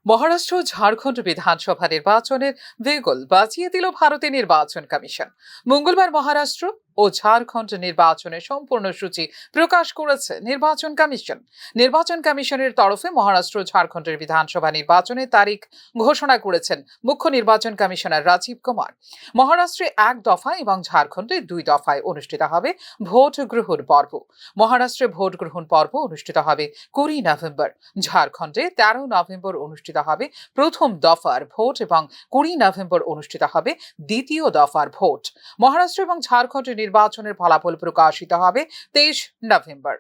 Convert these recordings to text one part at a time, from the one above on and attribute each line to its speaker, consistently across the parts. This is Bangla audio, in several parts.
Speaker 1: মহারাষ্ট্র ও ঝাড়খণ্ড বিধানসভা নির্বাচনের ভেগল বাজিয়ে দিল ভারতের নির্বাচন কমিশন। মঙ্গলবার মহারাষ্ট্র ও ঝাড়খণ্ড নির্বাচনের সম্পূর্ণ সূচি প্রকাশ করেছে নির্বাচন কমিশন। নির্বাচন কমিশনের তরফে মহারাষ্ট্র ও ঝাড়খণ্ডের বিধানসভা নির্বাচনের তারিখ ঘোষণা করেছেন মুখ্য নির্বাচন কমিশনার রাজীব কুমার। মহারাষ্ট্রে এক দফায় এবং ঝাড়খণ্ডে 2 দফায় অনুষ্ঠিত হবে ভোট গ্রহণ পর্ব। মহারাষ্ট্রে ভোট গ্রহণ পর্ব অনুষ্ঠিত হবে 20 নভেম্বর, ঝাড়খণ্ডে 13 নভেম্বর অনুষ্ঠিত হবে প্রথম দফার ভোট এবং 20 নভেম্বর অনুষ্ঠিত হবে দ্বিতীয় দফার ভোট। মহারাষ্ট্র এবং ঝাড়খণ্ডের নির্বাচনের ফলাফল প্রকাশিত হবে 23 নভেম্বর।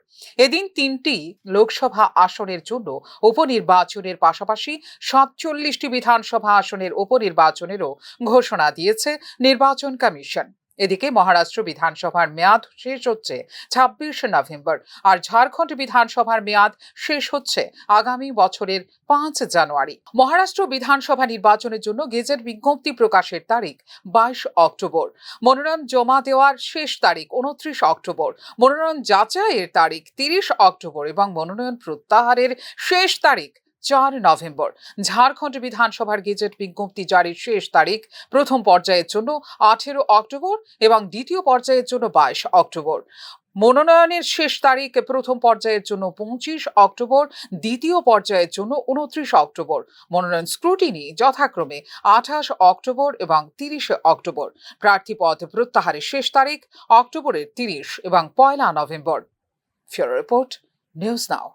Speaker 1: এদিন 3টি লোকসভা আসনের জন্য উপনির্বাচনের পাশাপাশি 47টি বিধানসভা আসনের উপনির্বাচনেরও ঘোষণা দিয়েছে নির্বাচন কমিশন। এদিকে মহারাষ্ট্র বিধানসভার মেয়াদ শেষ হচ্ছে 26 নভেম্বর, আর ঝাড়খণ্ড বিধানসভার মেয়াদ শেষ হচ্ছে আগামী বছরের 5 জানুয়ারি। মহারাষ্ট্র বিধানসভা নির্বাচনের জন্য গেজেট বিজ্ঞপ্তি প্রকাশের তারিখ 22 অক্টোবর, মনোনয়ন জমা দেওয়ার শেষ তারিখ 29 অক্টোবর, মনোনয়ন যাচাইয়ের তারিখ 30 অক্টোবর এবং মনোনয়ন প্রত্যাহারের শেষ তারিখ 4 নভেম্বর। ঝাড়খণ্ড বিধানসভার গেজেট বিজ্ঞপ্তি জারির শেষ তারিখ প্রথম পর্যায়ের জন্য 18 অক্টোবর এবং দ্বিতীয় পর্যায়ের জন্য 22 অক্টোবর। মনোনয়নের শেষ তারিখ প্রথম পর্যায়ের জন্য 25 অক্টোবর, দ্বিতীয় পর্যায়ের জন্য 29 অক্টোবর। মনোনয়ন স্ক্রুটিনি যথাক্রমে 28 অক্টোবর এবং 30 অক্টোবর। প্রার্থীপদ প্রত্যাহারের শেষ তারিখ অক্টোবরের 30 এবং 1 নভেম্বর। ফিউরো রিপোর্ট, নিউজ নাও।